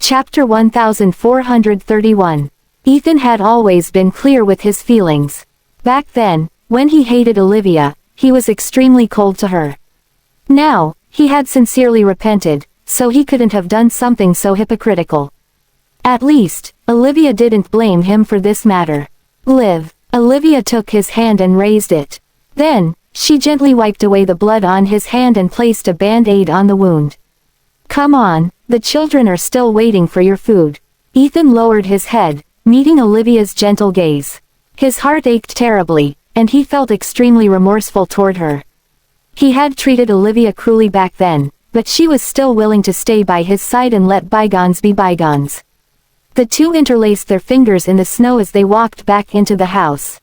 Chapter 1431. Ethan had always been clear with his feelings. Back then, when he hated Olivia, he was extremely cold to her. Now, he had sincerely repented, so he couldn't have done something so hypocritical. At least, Olivia didn't blame him for this matter. Liv. Olivia took his hand and raised it. Then, she gently wiped away the blood on his hand and placed a band-aid on the wound. Come on, the children are still waiting for your food. Ethan lowered his head, meeting Olivia's gentle gaze. His heart ached terribly, and he felt extremely remorseful toward her. He had treated Olivia cruelly back then, but she was still willing to stay by his side and let bygones be bygones. The two interlaced their fingers in the snow as they walked back into the house.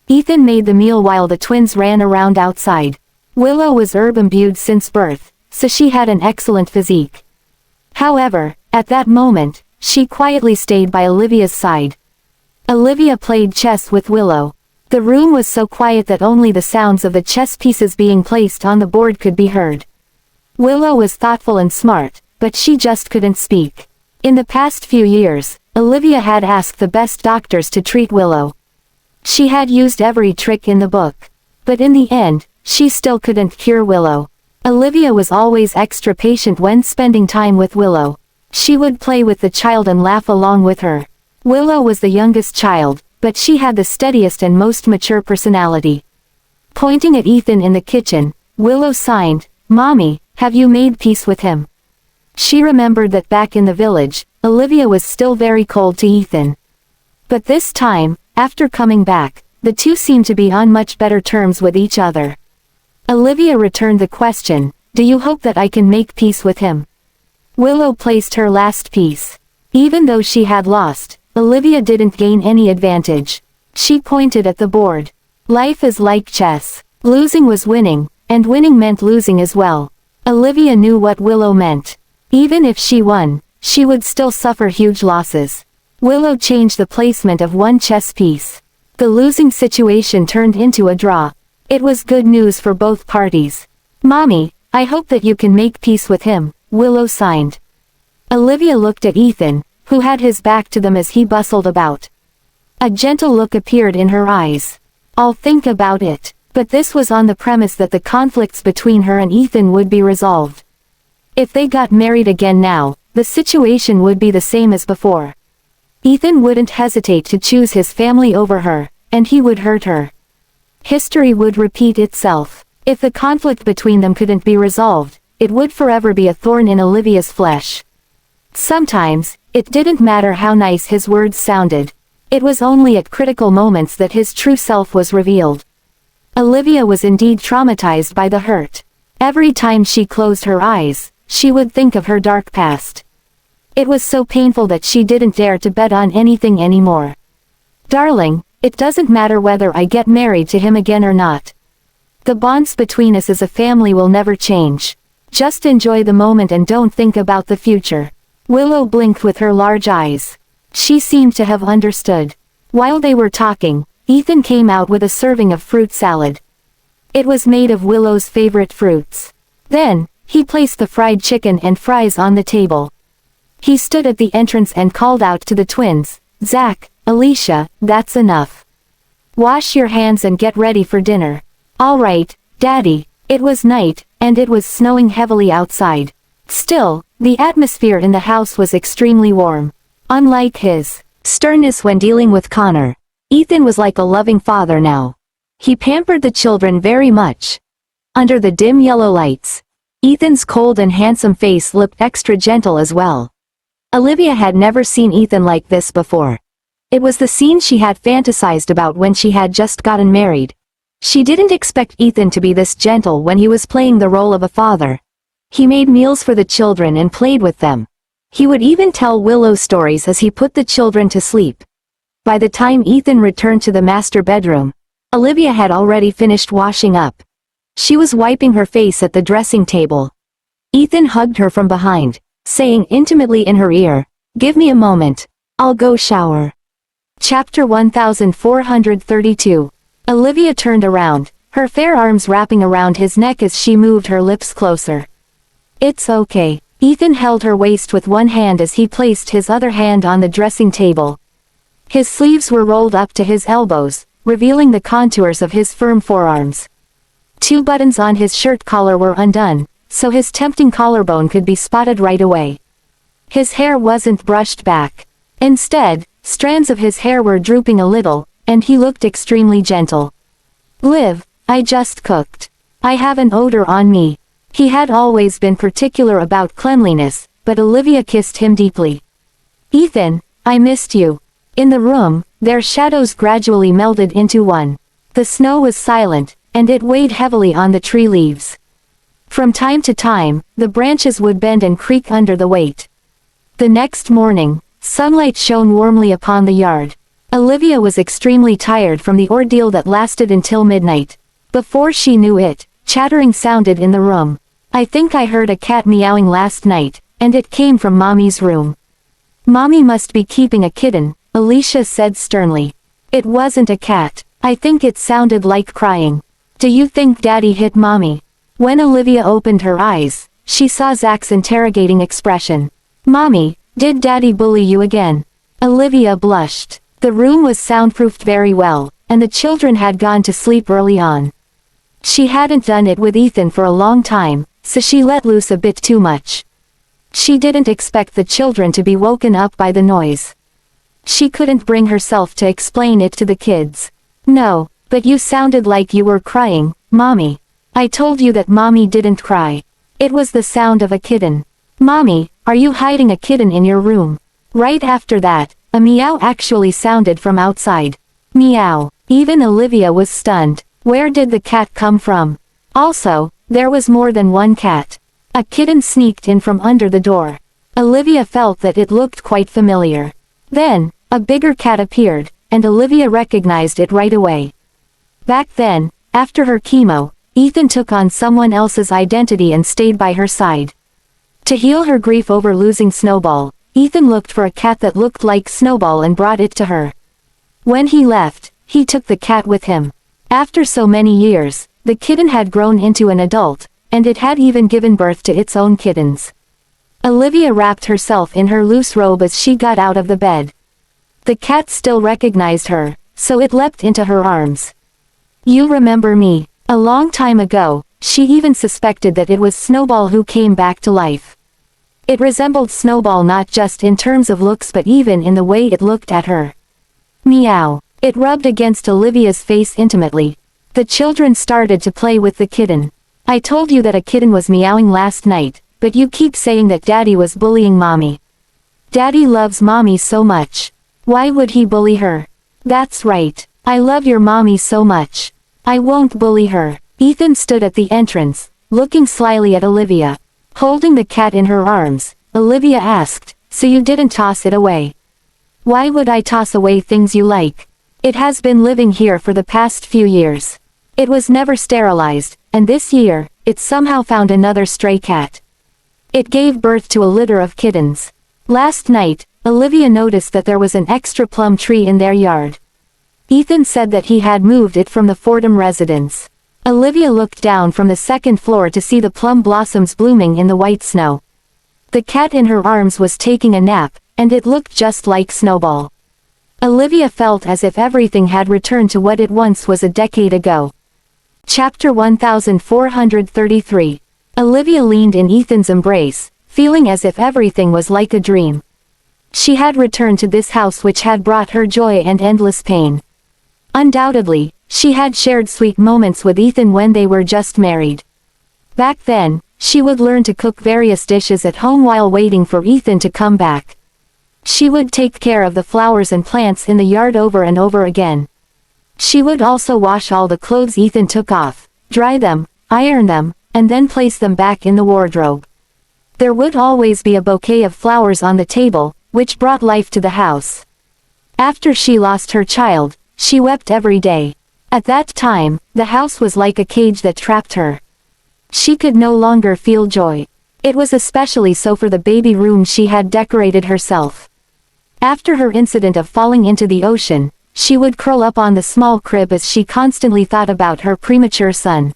Ethan made the meal while the twins ran around outside. Willow was herb-imbued since birth, so she had an excellent physique. However, at that moment, she quietly stayed by Olivia's side. Olivia played chess with Willow. The room was so quiet that only the sounds of the chess pieces being placed on the board could be heard. Willow was thoughtful and smart, but she just couldn't speak. In the past few years, Olivia had asked the best doctors to treat Willow. She had used every trick in the book. But in the end, she still couldn't cure Willow. Olivia was always extra patient when spending time with Willow. She would play with the child and laugh along with her. Willow was the youngest child, but she had the steadiest and most mature personality. Pointing at Ethan in the kitchen, Willow sighed, "Mommy, have you made peace with him?" She remembered that back in the village, Olivia was still very cold to Ethan. But this time, after coming back, the two seemed to be on much better terms with each other. Olivia returned the question, "Do you hope that I can make peace with him?" Willow placed her last piece. Even though she had lost, Olivia didn't gain any advantage. She pointed at the board. Life is like chess. Losing was winning, and winning meant losing as well. Olivia knew what Willow meant. Even if she won, she would still suffer huge losses. Willow changed the placement of one chess piece. The losing situation turned into a draw. It was good news for both parties. "Mommy, I hope that you can make peace with him," Willow sighed. Olivia looked at Ethan, who had his back to them as he bustled about. A gentle look appeared in her eyes. "I'll think about it." But this was on the premise that the conflicts between her and Ethan would be resolved. If they got married again now, the situation would be the same as before. Ethan wouldn't hesitate to choose his family over her, and he would hurt her. History would repeat itself. If the conflict between them couldn't be resolved, it would forever be a thorn in Olivia's flesh. Sometimes, it didn't matter how nice his words sounded. It was only at critical moments that his true self was revealed. Olivia was indeed traumatized by the hurt. Every time she closed her eyes, she would think of her dark past. It was so painful that she didn't dare to bet on anything anymore. "Darling, it doesn't matter whether I get married to him again or not. The bonds between us as a family will never change. Just enjoy the moment and don't think about the future." Willow blinked with her large eyes. She seemed to have understood. While they were talking, Ethan came out with a serving of fruit salad. It was made of Willow's favorite fruits. Then, he placed the fried chicken and fries on the table. He stood at the entrance and called out to the twins, "Zach, Alicia, that's enough. Wash your hands and get ready for dinner." "All right, Daddy." It was night, and it was snowing heavily outside. Still, the atmosphere in the house was extremely warm. Unlike his sternness when dealing with Connor, Ethan was like a loving father now. He pampered the children very much. Under the dim yellow lights, Ethan's cold and handsome face looked extra gentle as well. Olivia had never seen Ethan like this before. It was the scene she had fantasized about when she had just gotten married. She didn't expect Ethan to be this gentle when he was playing the role of a father. He made meals for the children and played with them. He would even tell Willow stories as he put the children to sleep. By the time Ethan returned to the master bedroom, Olivia had already finished washing up. She was wiping her face at the dressing table. Ethan hugged her from behind, saying intimately in her ear, "Give me a moment. I'll go shower." Chapter 1432. Olivia turned around, her fair arms wrapping around his neck as she moved her lips closer. "It's okay." Ethan held her waist with one hand as he placed his other hand on the dressing table. His sleeves were rolled up to his elbows, revealing the contours of his firm forearms. 2 buttons on his shirt collar were undone, so his tempting collarbone could be spotted right away. His hair wasn't brushed back. Instead, strands of his hair were drooping a little, and he looked extremely gentle. "Liv, I just cooked. I have an odor on me." He had always been particular about cleanliness, but Olivia kissed him deeply. "Ethan, I missed you." In the room, their shadows gradually melded into one. The snow was silent, and it weighed heavily on the tree leaves. From time to time, the branches would bend and creak under the weight. The next morning, sunlight shone warmly upon the yard. Olivia was extremely tired from the ordeal that lasted until midnight. Before she knew it, chattering sounded in the room. "I think I heard a cat meowing last night, and it came from Mommy's room." "Mommy must be keeping a kitten," Alicia said sternly. "It wasn't a cat. I think it sounded like crying." "Do you think Daddy hit Mommy?" When Olivia opened her eyes, she saw Zach's interrogating expression. "Mommy, did Daddy bully you again?" Olivia blushed. The room was soundproofed very well, and the children had gone to sleep early on. She hadn't done it with Ethan for a long time, so she let loose a bit too much. She didn't expect the children to be woken up by the noise. She couldn't bring herself to explain it to the kids. "No, but you sounded like you were crying, Mommy." "I told you that Mommy didn't cry. It was the sound of a kitten." "Mommy, are you hiding a kitten in your room?" Right after that, a meow actually sounded from outside. Meow. Even Olivia was stunned. Where did the cat come from? Also, there was more than one cat. A kitten sneaked in from under the door. Olivia felt that it looked quite familiar. Then, a bigger cat appeared, and Olivia recognized it right away. Back then, after her chemo, Ethan took on someone else's identity and stayed by her side. To heal her grief over losing Snowball, Ethan looked for a cat that looked like Snowball and brought it to her. When he left, he took the cat with him. After so many years, the kitten had grown into an adult, and it had even given birth to its own kittens. Olivia wrapped herself in her loose robe as she got out of the bed. The cat still recognized her, so it leapt into her arms. "You remember me. A long time ago." She even suspected that it was Snowball who came back to life. It resembled Snowball not just in terms of looks but even in the way it looked at her. Meow. It rubbed against Olivia's face intimately. The children started to play with the kitten. "I told you that a kitten was meowing last night, but you keep saying that Daddy was bullying Mommy." "Daddy loves Mommy so much. Why would he bully her?" "That's right. I love your Mommy so much. I won't bully her." Ethan stood at the entrance, looking slyly at Olivia. Holding the cat in her arms, Olivia asked, "So you didn't toss it away?" "Why would I toss away things you like? It has been living here for the past few years. It was never sterilized, and this year, it somehow found another stray cat. It gave birth to a litter of kittens. Last night, Olivia noticed that there was an extra plum tree in their yard. Ethan said that he had moved it from the Fordham residence. Olivia looked down from the second floor to see the plum blossoms blooming in the white snow. The cat in her arms was taking a nap, and it looked just like Snowball. Olivia felt as if everything had returned to what it once was a decade ago. Chapter 1433. Olivia leaned in Ethan's embrace, feeling as if everything was like a dream. She had returned to this house which had brought her joy and endless pain. Undoubtedly, she had shared sweet moments with Ethan when they were just married. Back then, she would learn to cook various dishes at home while waiting for Ethan to come back. She would take care of the flowers and plants in the yard over and over again. She would also wash all the clothes Ethan took off, dry them, iron them, and then place them back in the wardrobe. There would always be a bouquet of flowers on the table, which brought life to the house. After she lost her child, she wept every day. At that time, the house was like a cage that trapped her. She could no longer feel joy. It was especially so for the baby room she had decorated herself. After her incident of falling into the ocean, she would curl up on the small crib as she constantly thought about her premature son.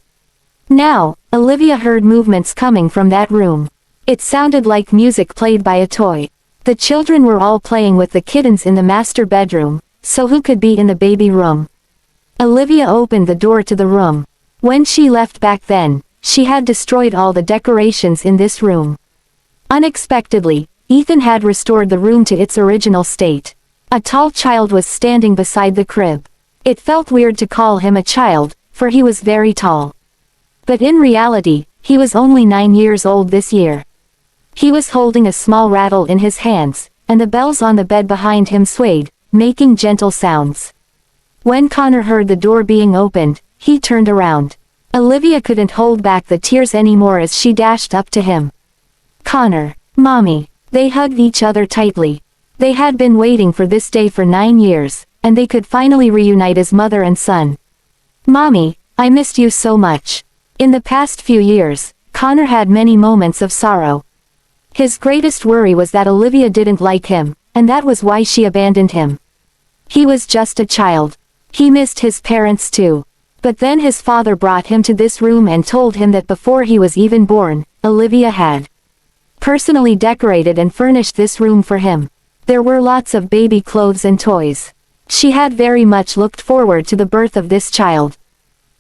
Now, Olivia heard movements coming from that room. It sounded like music played by a toy. The children were all playing with the kittens in the master bedroom, so who could be in the baby room? Olivia opened the door to the room. When she left back then, she had destroyed all the decorations in this room. Unexpectedly, Ethan had restored the room to its original state. A tall child was standing beside the crib. It felt weird to call him a child, for he was very tall. But in reality, he was only 9 years old this year. He was holding a small rattle in his hands, and the bells on the bed behind him swayed, making gentle sounds. When Connor heard the door being opened, he turned around. Olivia couldn't hold back the tears anymore as she dashed up to him. Connor, Mommy. They hugged each other tightly. They had been waiting for this day for 9 years, and they could finally reunite as mother and son. Mommy, I missed you so much. In the past few years, Connor had many moments of sorrow. His greatest worry was that Olivia didn't like him, and that was why she abandoned him. He was just a child. He missed his parents too. But then his father brought him to this room and told him that before he was even born, Olivia had personally decorated and furnished this room for him. There were lots of baby clothes and toys. She had very much looked forward to the birth of this child.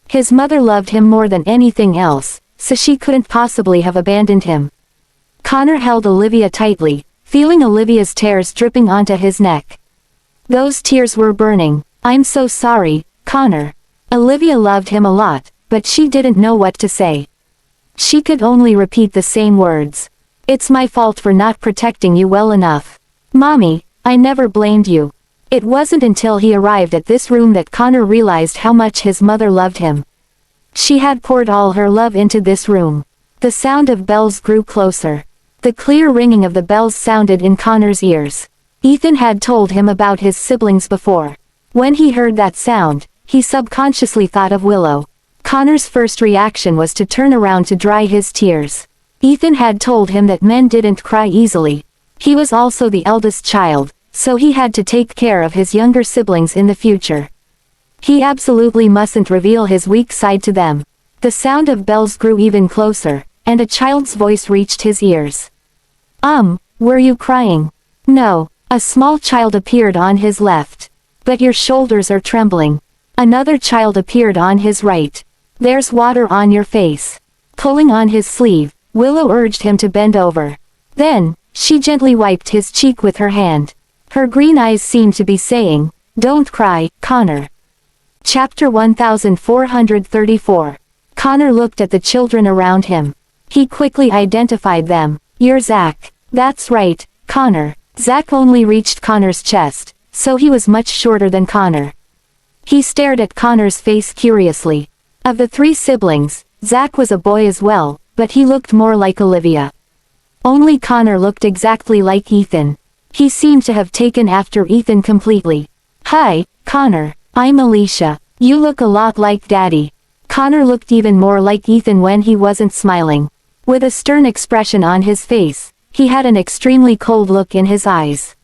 His mother loved him more than anything else, so she couldn't possibly have abandoned him. Connor held Olivia tightly, feeling Olivia's tears dripping onto his neck. Those tears were burning. I'm so sorry, Connor. Olivia loved him a lot, but she didn't know what to say. She could only repeat the same words. It's my fault for not protecting you well enough. Mommy, I never blamed you. It wasn't until he arrived at this room that Connor realized how much his mother loved him. She had poured all her love into this room. The sound of bells grew closer. The clear ringing of the bells sounded in Connor's ears. Ethan had told him about his siblings before. When he heard that sound, he subconsciously thought of Willow. Connor's first reaction was to turn around to dry his tears. Ethan had told him that men didn't cry easily. He was also the eldest child, so he had to take care of his younger siblings in the future. He absolutely mustn't reveal his weak side to them. The sound of bells grew even closer, and a child's voice reached his ears. Were you crying? No, a small child appeared on his left. But your shoulders are trembling. Another child appeared on his right. There's water on your face. Pulling on his sleeve, Willow urged him to bend over. Then, she gently wiped his cheek with her hand. Her green eyes seemed to be saying, "Don't cry, Connor." Chapter 1434. Connor looked at the children around him. He quickly identified them. You're Zach. That's right, Connor. Zach only reached Connor's chest, so he was much shorter than Connor. He stared at Connor's face curiously. Of the 3 siblings, Zach was a boy as well, but he looked more like Olivia. Only Connor looked exactly like Ethan. He seemed to have taken after Ethan completely. Hi, Connor. I'm Alicia. You look a lot like Daddy. Connor looked even more like Ethan when he wasn't smiling. With a stern expression on his face, he had an extremely cold look in his eyes.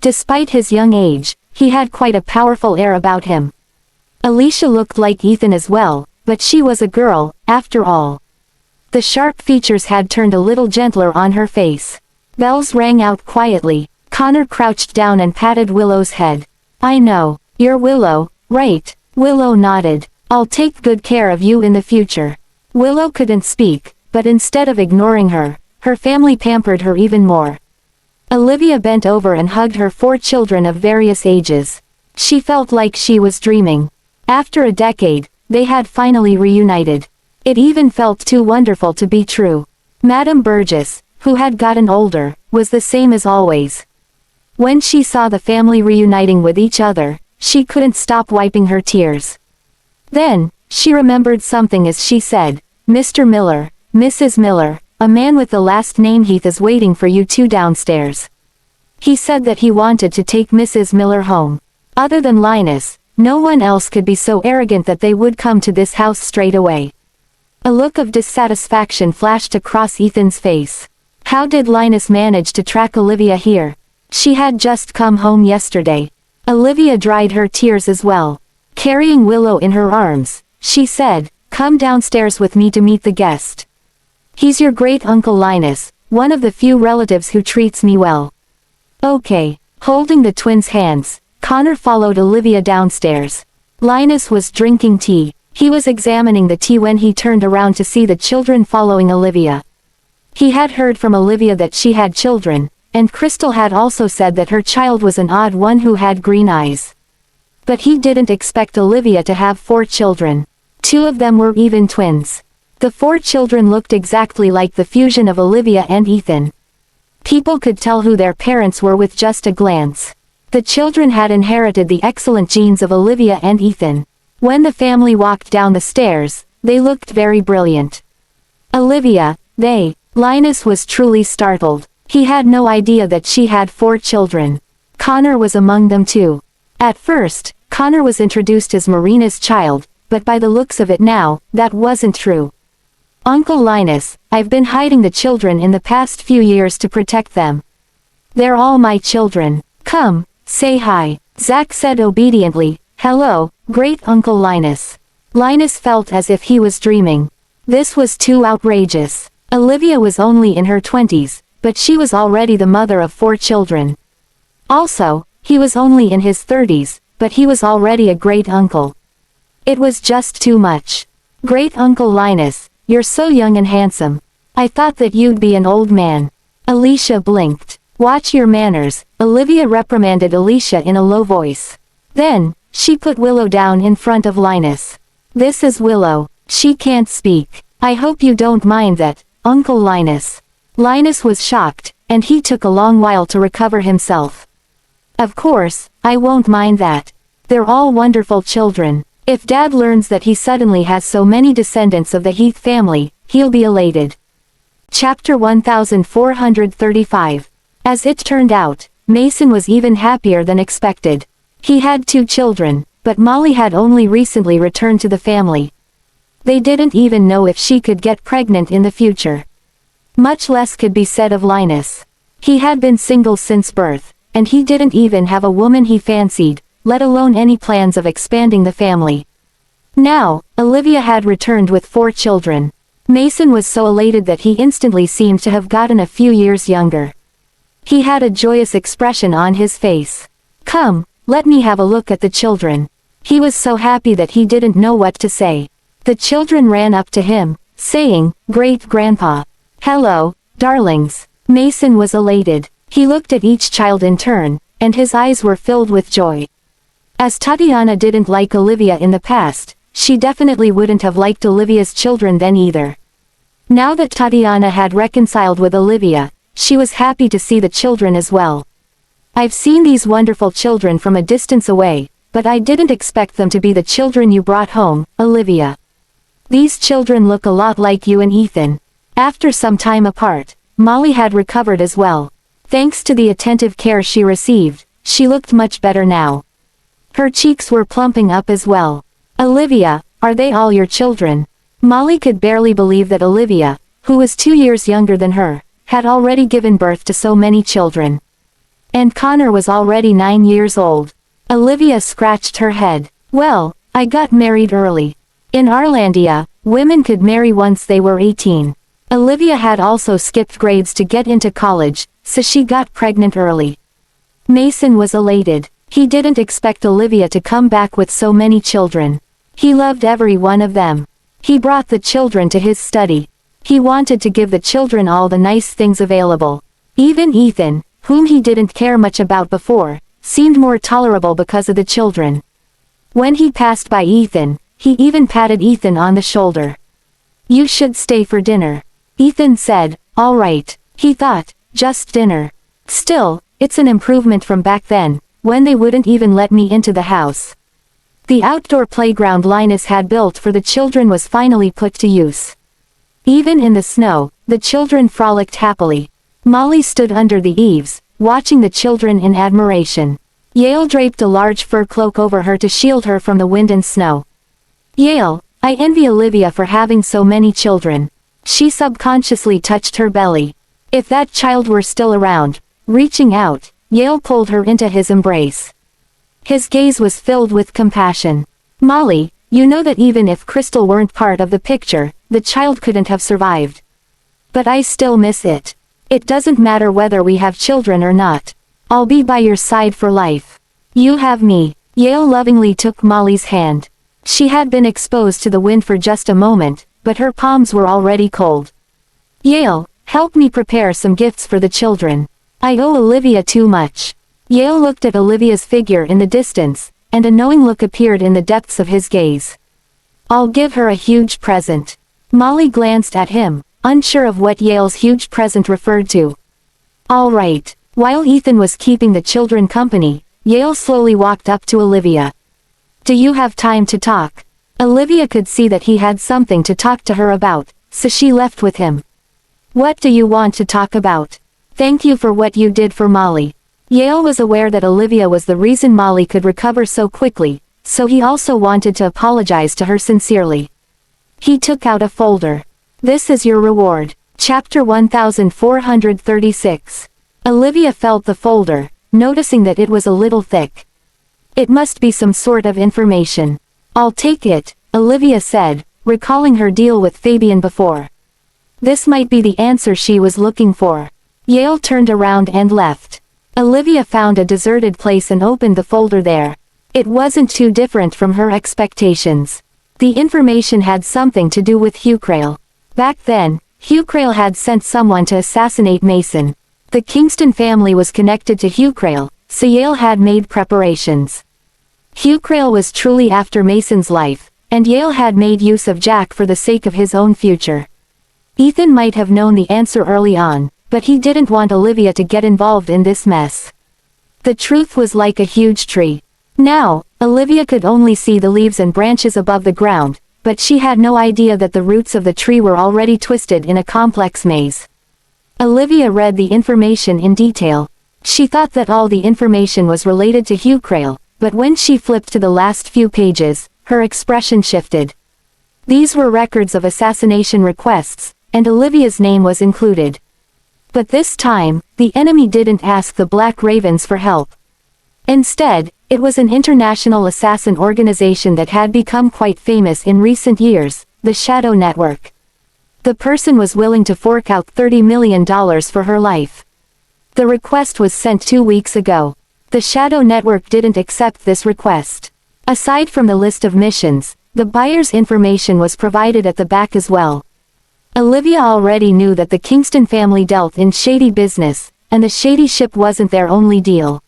Despite his young age, he had quite a powerful air about him. Alicia looked like Ethan as well, but she was a girl, after all. The sharp features had turned a little gentler on her face. Bells rang out quietly. Connor crouched down and patted Willow's head. I know, you're Willow, right? Willow nodded. I'll take good care of you in the future. Willow couldn't speak, but instead of ignoring her, her family pampered her even more. Olivia bent over and hugged her 4 children of various ages. She felt like she was dreaming. After a decade, they had finally reunited. It even felt too wonderful to be true. Madame Burgess, who had gotten older, was the same as always. When she saw the family reuniting with each other, she couldn't stop wiping her tears. Then, she remembered something as she said, Mr. Miller, Mrs. Miller, a man with the last name Heath is waiting for you 2 downstairs. He said that he wanted to take Mrs. Miller home. Other than Linus, no one else could be so arrogant that they would come to this house straight away. A look of dissatisfaction flashed across Ethan's face. How did Linus manage to track Olivia here? She had just come home yesterday. Olivia dried her tears as well. Carrying Willow in her arms, she said, "Come downstairs with me to meet the guest. He's your great-uncle Linus, one of the few relatives who treats me well. Okay. Holding the twins' hands, Connor followed Olivia downstairs. Linus was drinking tea. He was examining the tea when he turned around to see the children following Olivia. He had heard from Olivia that she had children, and Crystal had also said that her child was an odd one who had green eyes. But he didn't expect Olivia to have 4 children. 2 of them were even twins. The 4 children looked exactly like the fusion of Olivia and Ethan. People could tell who their parents were with just a glance. The children had inherited the excellent genes of Olivia and Ethan. When the family walked down the stairs, they looked very brilliant. Olivia, Linus was truly startled. He had no idea that she had 4 children. Connor was among them too. At first, Connor was introduced as Marina's child, but by the looks of it now, that wasn't true. Uncle Linus, I've been hiding the children in the past few years to protect them. They're all my children. Come, say hi. Zack said obediently. Hello, great Uncle Linus. Linus felt as if he was dreaming. This was too outrageous. Olivia was only in her 20s, but she was already the mother of 4 children. Also, he was only in his 30s, but he was already a great uncle. It was just too much. Great Uncle Linus, you're so young and handsome. I thought that you'd be an old man. Alicia blinked. Watch your manners, Olivia reprimanded Alicia in a low voice. Then, she put Willow down in front of Linus. This is Willow. She can't speak. I hope you don't mind that, Uncle Linus. Linus was shocked, and he took a long while to recover himself. Of course, I won't mind that. They're all wonderful children. If Dad learns that he suddenly has so many descendants of the Heath family, he'll be elated. Chapter 1435. As it turned out, Mason was even happier than expected. He had 2 children, but Molly had only recently returned to the family. They didn't even know if she could get pregnant in the future. Much less could be said of Linus. He had been single since birth, and he didn't even have a woman he fancied, let alone any plans of expanding the family. Now, Olivia had returned with 4 children. Mason was so elated that he instantly seemed to have gotten a few years younger. He had a joyous expression on his face. Come, let me have a look at the children. He was so happy that he didn't know what to say. The children ran up to him, saying, Great Grandpa. Hello, darlings. Mason was elated. He looked at each child in turn, and his eyes were filled with joy. As Tatiana didn't like Olivia in the past, she definitely wouldn't have liked Olivia's children then either. Now that Tatiana had reconciled with Olivia, she was happy to see the children as well. I've seen these wonderful children from a distance away, but I didn't expect them to be the children you brought home, Olivia. These children look a lot like you and Ethan. After some time apart, Molly had recovered as well. Thanks to the attentive care she received, she looked much better now. Her cheeks were plumping up as well. Olivia, are they all your children? Molly could barely believe that Olivia, who was 2 years younger than her, had already given birth to so many children. And Connor was already 9 years old. Olivia scratched her head. Well, I got married early. In Arlandia, women could marry once they were 18. Olivia had also skipped grades to get into college, so she got pregnant early. Mason was elated. He didn't expect Olivia to come back with so many children. He loved every one of them. He brought the children to his study. He wanted to give the children all the nice things available. Even Ethan, whom he didn't care much about before, seemed more tolerable because of the children. When he passed by Ethan, he even patted Ethan on the shoulder. You should stay for dinner. Ethan said, all right. He thought, just dinner. Still, it's an improvement from back then, when they wouldn't even let me into the house. The outdoor playground Linus had built for the children was finally put to use. Even in the snow, the children frolicked happily. Molly stood under the eaves, watching the children in admiration. Yale draped a large fur cloak over her to shield her from the wind and snow. Yale, I envy Olivia for having so many children. She subconsciously touched her belly. If that child were still around, reaching out, Yale pulled her into his embrace. His gaze was filled with compassion. Molly, you know that even if Crystal weren't part of the picture, the child couldn't have survived. But I still miss it. It doesn't matter whether we have children or not. I'll be by your side for life. You have me. Yale lovingly took Molly's hand. She had been exposed to the wind for just a moment, but her palms were already cold. Yale, help me prepare some gifts for the children. I owe Olivia too much. Yale looked at Olivia's figure in the distance, and a knowing look appeared in the depths of his gaze. I'll give her a huge present. Molly glanced at him, unsure of what Yale's huge present referred to. All right. While Ethan was keeping the children company, Yale slowly walked up to Olivia. Do you have time to talk? Olivia could see that he had something to talk to her about, so she left with him. What do you want to talk about? Thank you for what you did for Molly. Yale was aware that Olivia was the reason Molly could recover so quickly, so he also wanted to apologize to her sincerely. He took out a folder. This is your reward. Chapter 1436. Olivia felt the folder, noticing that it was a little thick. It must be some sort of information. I'll take it, Olivia said, recalling her deal with Fabian before. This might be the answer she was looking for. Yale turned around and left. Olivia found a deserted place and opened the folder there. It wasn't too different from her expectations. The information had something to do with Hucrail. Back then, Hucrail had sent someone to assassinate Mason. The Kingston family was connected to Hucrail, so Yale had made preparations. Hucrail was truly after Mason's life, and Yale had made use of Jack for the sake of his own future. Ethan might have known the answer early on, but he didn't want Olivia to get involved in this mess. The truth was like a huge tree. Now, Olivia could only see the leaves and branches above the ground, but she had no idea that the roots of the tree were already twisted in a complex maze. Olivia read the information in detail. She thought that all the information was related to Hucrail, but when she flipped to the last few pages, her expression shifted. These were records of assassination requests, and Olivia's name was included. But this time, the enemy didn't ask the Black Ravens for help. Instead, it was an international assassin organization that had become quite famous in recent years, the Shadow Network. The person was willing to fork out $30 million for her life. The request was sent 2 weeks ago. The Shadow Network didn't accept this request. Aside from the list of missions, the buyer's information was provided at the back as well. Olivia already knew that the Kingston family dealt in shady business, and the shady ship wasn't their only deal.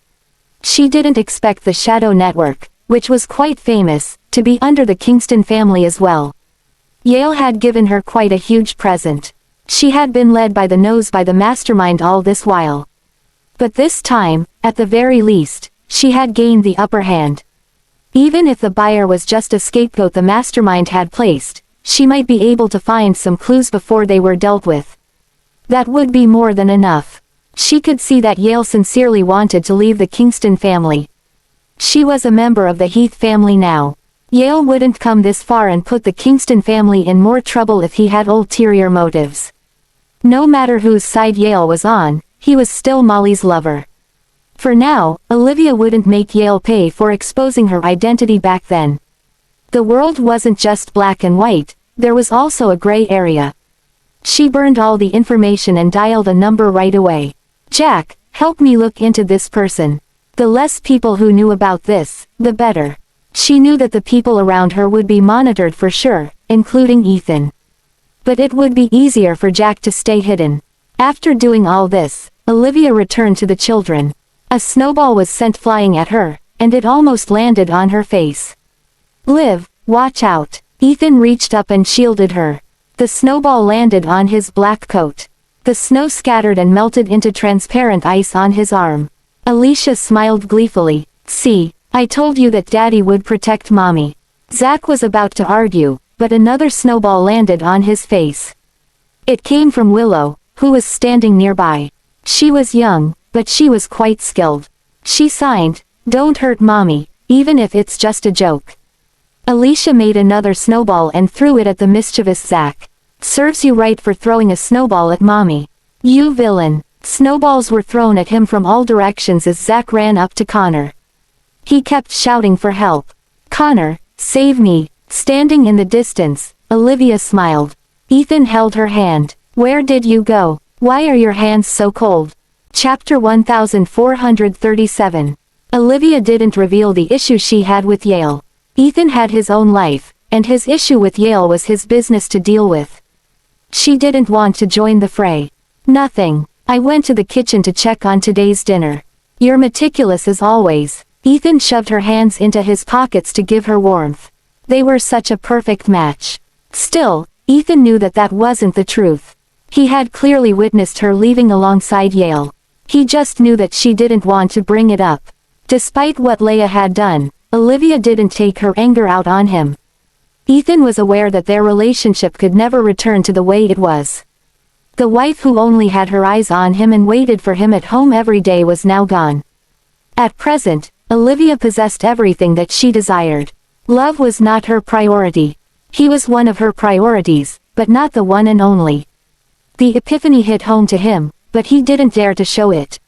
She didn't expect the Shadow Network, which was quite famous, to be under the Kingston family as well. Yale had given her quite a huge present. She had been led by the nose by the mastermind all this while. But this time, at the very least, she had gained the upper hand. Even if the buyer was just a scapegoat the mastermind had placed, she might be able to find some clues before they were dealt with. That would be more than enough. She could see that Yale sincerely wanted to leave the Kingston family. She was a member of the Heath family now. Yale wouldn't come this far and put the Kingston family in more trouble if he had ulterior motives. No matter whose side Yale was on, he was still Molly's lover. For now, Olivia wouldn't make Yale pay for exposing her identity back then. The world wasn't just black and white, there was also a gray area. She burned all the information and dialed a number right away. Jack, help me look into this person. The less people who knew about this, the better. She knew that the people around her would be monitored for sure, including Ethan. But it would be easier for Jack to stay hidden. After doing all this, Olivia returned to the children. A snowball was sent flying at her, and it almost landed on her face. Liv, watch out. Ethan reached up and shielded her. The snowball landed on his black coat. The snow scattered and melted into transparent ice on his arm. Alicia smiled gleefully. See, I told you that Daddy would protect Mommy. Zach was about to argue, but another snowball landed on his face. It came from Willow, who was standing nearby. She was young, but she was quite skilled. She signed, "Don't hurt Mommy, even if it's just a joke." Alicia made another snowball and threw it at the mischievous Zach. Serves you right for throwing a snowball at Mommy. You villain. Snowballs were thrown at him from all directions as Zach ran up to Connor. He kept shouting for help. Connor, save me. Standing in the distance, Olivia smiled. Ethan held her hand. Where did you go? Why are your hands so cold? Chapter 1437. Olivia didn't reveal the issue she had with Yale. Ethan had his own life, and his issue with Yale was his business to deal with. She didn't want to join the fray. Nothing. I went to the kitchen to check on today's dinner. You're meticulous as always. Ethan shoved her hands into his pockets to give her warmth. They were such a perfect match. Still, Ethan knew that that wasn't the truth. He had clearly witnessed her leaving alongside Yale. He just knew that she didn't want to bring it up. Despite what Leia had done, Olivia didn't take her anger out on him. Ethan was aware that their relationship could never return to the way it was. The wife who only had her eyes on him and waited for him at home every day was now gone. At present, Olivia possessed everything that she desired. Love was not her priority. He was one of her priorities, but not the one and only. The epiphany hit home to him, but he didn't dare to show it.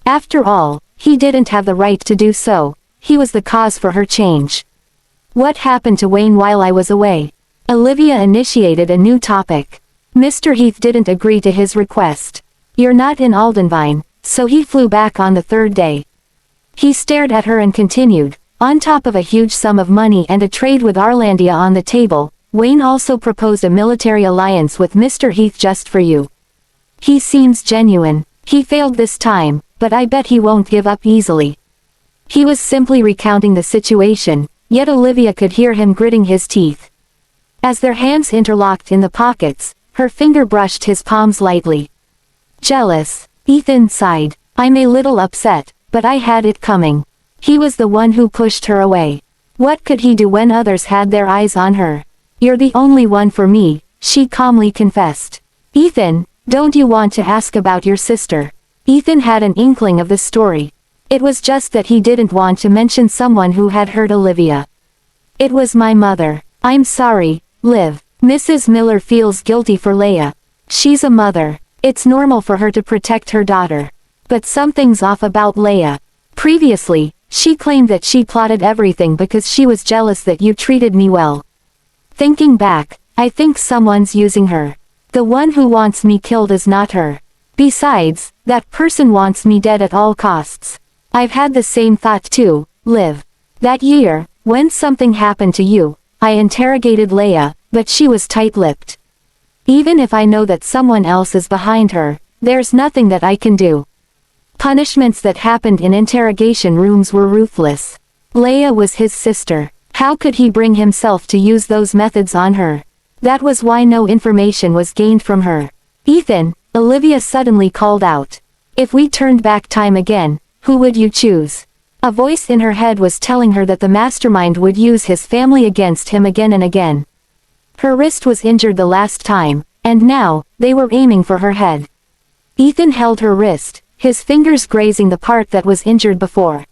After all, he didn't have the right to do so. He was the cause for her change. What happened to Wayne while I was away? Olivia initiated a new topic. Mr. Heath didn't agree to his request. You're not in Aldenvine, so he flew back on the third day. He stared at her and continued, on top of a huge sum of money and a trade with Arlandia on the table, Wayne also proposed a military alliance with Mr. Heath just for you. He seems genuine. He failed this time, but I bet he won't give up easily. He was simply recounting the situation, yet Olivia could hear him gritting his teeth. As their hands interlocked in the pockets, her finger brushed his palms lightly. Jealous, Ethan sighed. I'm a little upset, but I had it coming. He was the one who pushed her away. What could he do when others had their eyes on her? You're the only one for me, she calmly confessed. Ethan, don't you want to ask about your sister? Ethan had an inkling of the story. It was just that he didn't want to mention someone who had hurt Olivia. It was my mother. I'm sorry, Liv. Mrs. Miller feels guilty for Leia. She's a mother. It's normal for her to protect her daughter. But something's off about Leia. Previously, she claimed that she plotted everything because she was jealous that you treated me well. Thinking back, I think someone's using her. The one who wants me killed is not her. Besides, that person wants me dead at all costs. I've had the same thought too, Liv. That year, when something happened to you, I interrogated Leia, but she was tight-lipped. Even if I know that someone else is behind her, there's nothing that I can do. Punishments that happened in interrogation rooms were ruthless. Leia was his sister. How could he bring himself to use those methods on her? That was why no information was gained from her. Ethan, Olivia suddenly called out. If we turned back time again, who would you choose? A voice in her head was telling her that the mastermind would use his family against him again and again. Her wrist was injured the last time, and now, they were aiming for her head. Ethan held her wrist, his fingers grazing the part that was injured before.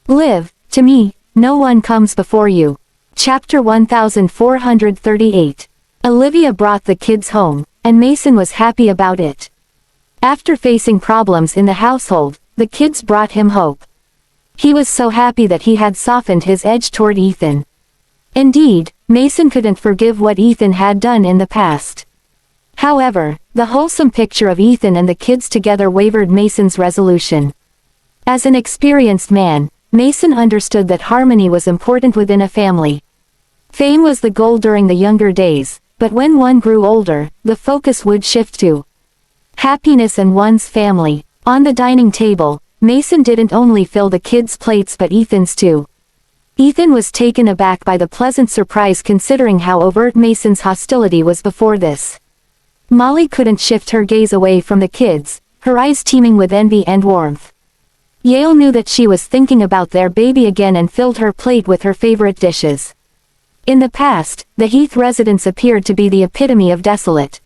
Liv, to me, no one comes before you. Chapter 1438. Olivia brought the kids home, and Mason was happy about it. After facing problems in the household, the kids brought him hope. He was so happy that he had softened his edge toward Ethan. Indeed, Mason couldn't forgive what Ethan had done in the past. However, the wholesome picture of Ethan and the kids together wavered Mason's resolution. As an experienced man, Mason understood that harmony was important within a family. Fame was the goal during the younger days, but when one grew older, the focus would shift to happiness and one's family. On the dining table, Mason didn't only fill the kids' plates but Ethan's too. Ethan was taken aback by the pleasant surprise considering how overt Mason's hostility was before this. Molly couldn't shift her gaze away from the kids, her eyes teeming with envy and warmth. Yale knew that she was thinking about their baby again and filled her plate with her favorite dishes. In the past, the Heath residence appeared to be the epitome of desolate.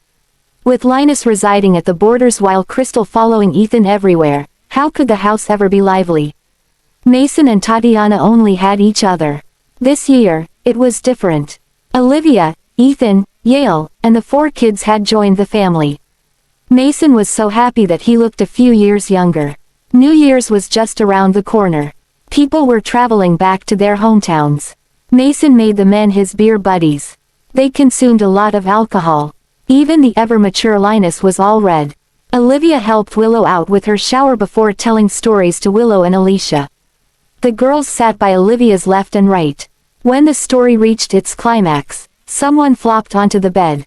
With Linus residing at the borders while Crystal following Ethan everywhere, how could the house ever be lively? Mason and Tatiana only had each other. This year, it was different. Olivia, Ethan, Yale, and the 4 kids had joined the family. Mason was so happy that he looked a few years younger. New Year's was just around the corner. People were traveling back to their hometowns. Mason made the men his beer buddies. They consumed a lot of alcohol. Even the ever-mature Linus was all red. Olivia helped Willow out with her shower before telling stories to Willow and Alicia. The girls sat by Olivia's left and right. When the story reached its climax, someone flopped onto the bed.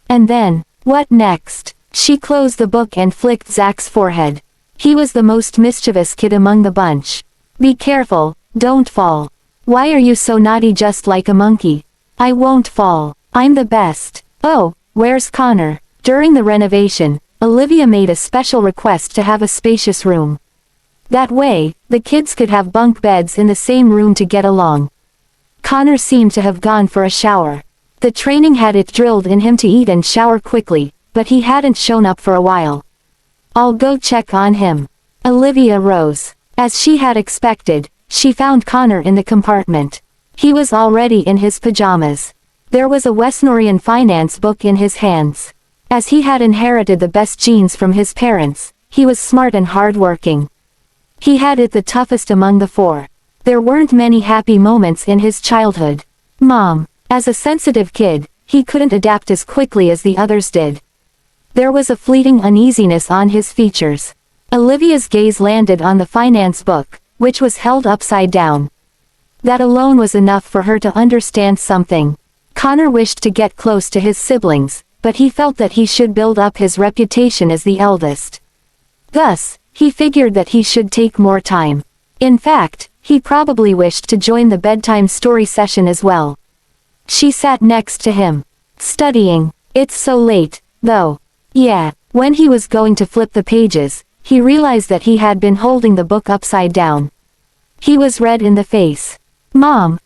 And then, what next? She closed the book and flicked Zach's forehead. He was the most mischievous kid among the bunch. Be careful, don't fall. Why are you so naughty, just like a monkey? I won't fall. I'm the best. Oh, where's Connor? During the renovation, Olivia made a special request to have a spacious room. That way, the kids could have bunk beds in the same room to get along. Connor seemed to have gone for a shower. The training had it drilled in him to eat and shower quickly, but he hadn't shown up for a while. I'll go check on him. Olivia rose. As she had expected, she found Connor in the compartment. He was already in his pajamas. There was a Westnorian finance book in his hands. As he had inherited the best genes from his parents, he was smart and hard-working. He had it the toughest among the four. There weren't many happy moments in his childhood. Mom. As a sensitive kid, he couldn't adapt as quickly as the others did. There was a fleeting uneasiness on his features. Olivia's gaze landed on the finance book, which was held upside down. That alone was enough for her to understand something. Connor wished to get close to his siblings, but he felt that he should build up his reputation as the eldest. Thus, he figured that he should take more time. In fact, he probably wished to join the bedtime story session as well. She sat next to him. Studying. It's so late, though. Yeah. When he was going to flip the pages, he realized that he had been holding the book upside down. He was red in the face. Mom,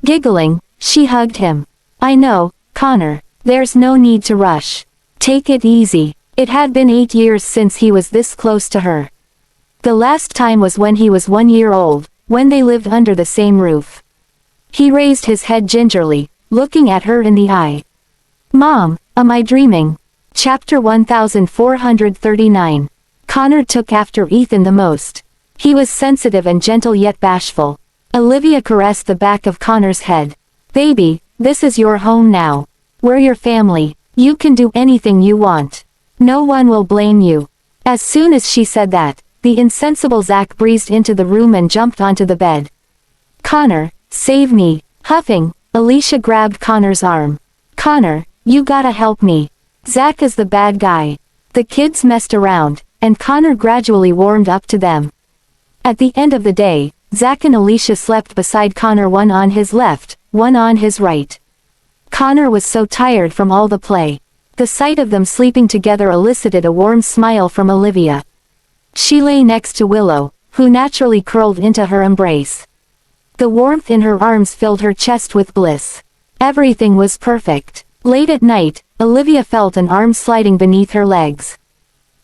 giggling, she hugged him. I know, Connor, there's no need to rush. Take it easy. It had been 8 years since he was this close to her. The last time was when he was 1 year old, when they lived under the same roof. He raised his head gingerly, looking at her in the eye. Mom, am I dreaming? Chapter 1439. Connor took after Ethan the most. He was sensitive and gentle yet bashful. Olivia caressed the back of Connor's head. Baby, this is your home now. We're your family. You can do anything you want. No one will blame you. As soon as she said that, the insensible Zach breezed into the room and jumped onto the bed. Connor, save me. Huffing, Alicia grabbed Connor's arm. Connor, you gotta help me. Zach is the bad guy. The kids messed around, and Connor gradually warmed up to them. At the end of the day, Zach and Alicia slept beside Connor, one on his left, one on his right. Connor was so tired from all the play. The sight of them sleeping together elicited a warm smile from Olivia. She lay next to Willow, who naturally curled into her embrace. The warmth in her arms filled her chest with bliss. Everything was perfect. Late at night, Olivia felt an arm sliding beneath her legs.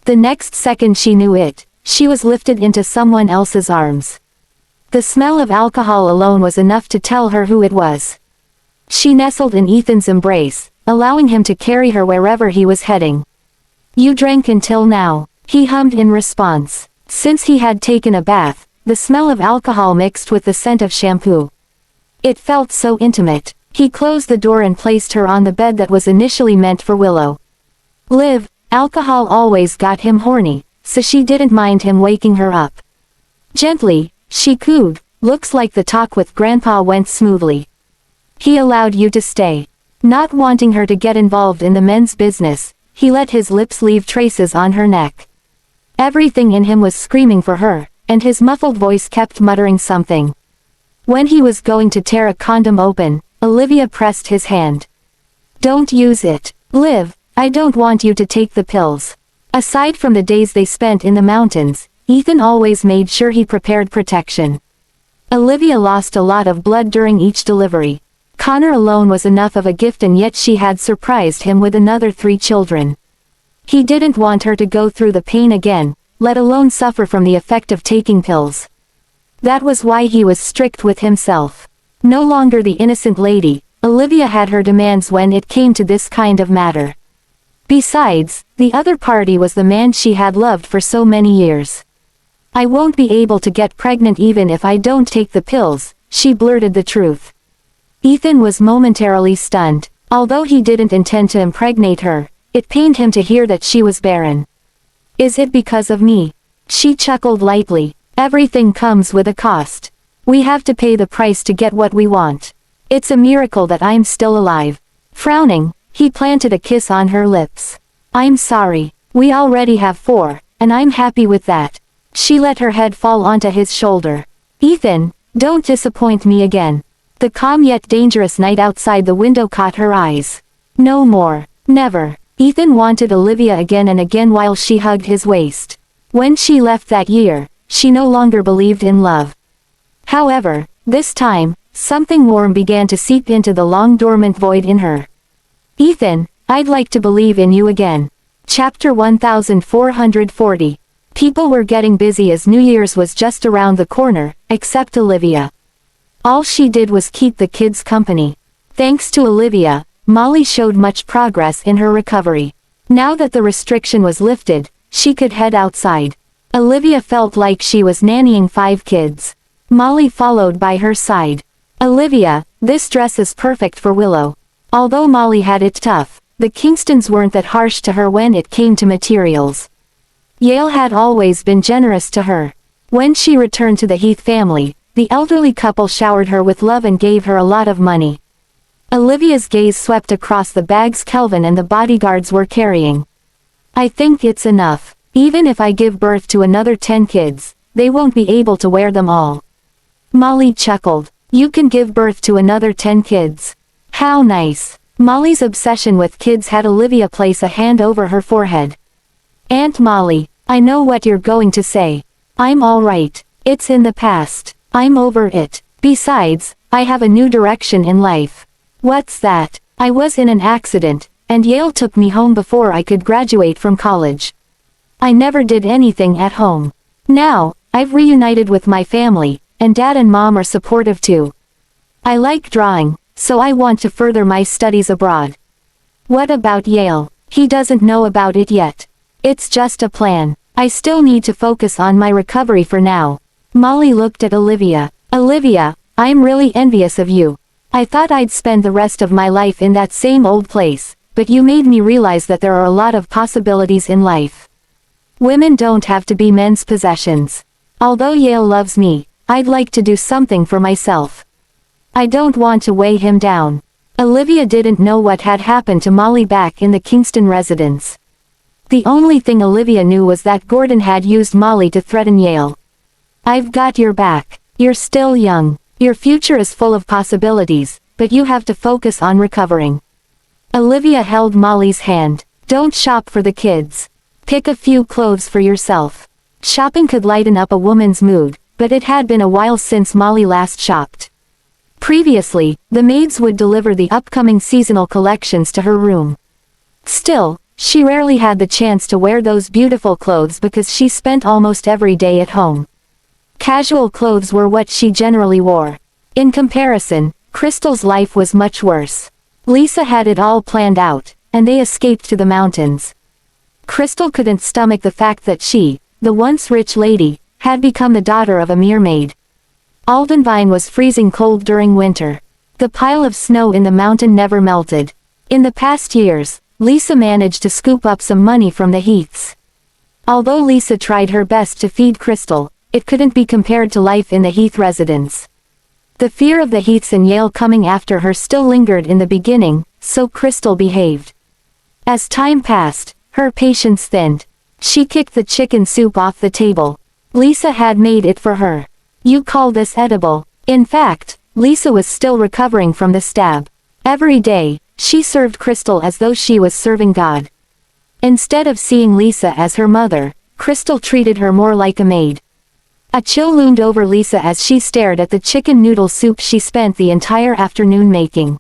The next second she knew it, she was lifted into someone else's arms. The smell of alcohol alone was enough to tell her who it was. She nestled in Ethan's embrace, allowing him to carry her wherever he was heading. You drank until now, he hummed in response. Since he had taken a bath, the smell of alcohol mixed with the scent of shampoo. It felt so intimate. He closed the door and placed her on the bed that was initially meant for Willow. Liv, alcohol always got him horny, so she didn't mind him waking her up. Gently, she cooed, looks like the talk with Grandpa went smoothly. He allowed you to stay. Not wanting her to get involved in the men's business, he let his lips leave traces on her neck. Everything in him was screaming for her, and his muffled voice kept muttering something. When he was going to tear a condom open, Olivia pressed his hand. Don't use it. Liv, I don't want you to take the pills. Aside from the days they spent in the mountains, Ethan always made sure he prepared protection. Olivia lost a lot of blood during each delivery. Connor alone was enough of a gift, and yet she had surprised him with another 3 children. He didn't want her to go through the pain again, let alone suffer from the effect of taking pills. That was why he was strict with himself. No longer the innocent lady, Olivia had her demands when it came to this kind of matter. Besides, the other party was the man she had loved for so many years. I won't be able to get pregnant even if I don't take the pills, she blurted the truth. Ethan was momentarily stunned. Although he didn't intend to impregnate her, it pained him to hear that she was barren. Is it because of me? She chuckled lightly. Everything comes with a cost. We have to pay the price to get what we want. It's a miracle that I'm still alive. Frowning, he planted a kiss on her lips. I'm sorry. We already have 4, and I'm happy with that. She let her head fall onto his shoulder. Ethan, don't disappoint me again. The calm yet dangerous night outside the window caught her eyes. No more. Never. Ethan wanted Olivia again and again while she hugged his waist. When she left that year, she no longer believed in love. However, this time, something warm began to seep into the long dormant void in her. Ethan, I'd like to believe in you again. Chapter 1440. People were getting busy as New Year's was just around the corner, except Olivia. All she did was keep the kids company. Thanks to Olivia, Molly showed much progress in her recovery. Now that the restriction was lifted, she could head outside. Olivia felt like she was nannying 5 kids. Molly followed by her side. Olivia, this dress is perfect for Willow. Although Molly had it tough, the Kingstons weren't that harsh to her when it came to materials. Yale had always been generous to her. When she returned to the Heath family, the elderly couple showered her with love and gave her a lot of money. Olivia's gaze swept across the bags Kelvin and the bodyguards were carrying. I think it's enough. Even if I give birth to another 10 kids, they won't be able to wear them all. Molly chuckled. You can give birth to another 10 kids. How nice. Molly's obsession with kids had Olivia place a hand over her forehead. Aunt Molly, I know what you're going to say. I'm all right. It's in the past. I'm over it. Besides, I have a new direction in life. What's that? I was in an accident, and Yale took me home before I could graduate from college. I never did anything at home. Now, I've reunited with my family, and Dad and Mom are supportive too. I like drawing, so I want to further my studies abroad. What about Yale? He doesn't know about it yet. It's just a plan. I still need to focus on my recovery for now. Molly looked at Olivia. Olivia, I'm really envious of you. I thought I'd spend the rest of my life in that same old place, but you made me realize that there are a lot of possibilities in life. Women don't have to be men's possessions. Although Yale loves me, I'd like to do something for myself. I don't want to weigh him down. Olivia didn't know what had happened to Molly back in the Kingston residence. The only thing Olivia knew was that Gordon had used Molly to threaten Yale. I've got your back. You're still young. Your future is full of possibilities, but you have to focus on recovering. Olivia held Molly's hand. Don't shop for the kids. Pick a few clothes for yourself. Shopping could lighten up a woman's mood, but it had been a while since Molly last shopped. Previously, the maids would deliver the upcoming seasonal collections to her room. Still, she rarely had the chance to wear those beautiful clothes because she spent almost every day at home. Casual clothes were what she generally wore. In comparison, Crystal's life was much worse. Lisa had it all planned out, and they escaped to the mountains. Crystal couldn't stomach the fact that she, the once rich lady, had become the daughter of a mere maid. Aldenvine was freezing cold during winter. The pile of snow in the mountain never melted. In the past years, Lisa managed to scoop up some money from the Heaths. Although Lisa tried her best to feed Crystal, it couldn't be compared to life in the Heath residence. The fear of the Heaths and Yale coming after her still lingered in the beginning, so Crystal behaved. As time passed, her patience thinned. She kicked the chicken soup off the table. Lisa had made it for her. You call this edible? In fact, Lisa was still recovering from the stab. Every day, she served Crystal as though she was serving God. Instead of seeing Lisa as her mother, Crystal treated her more like a maid. A chill loomed over Lisa as she stared at the chicken noodle soup she spent the entire afternoon making.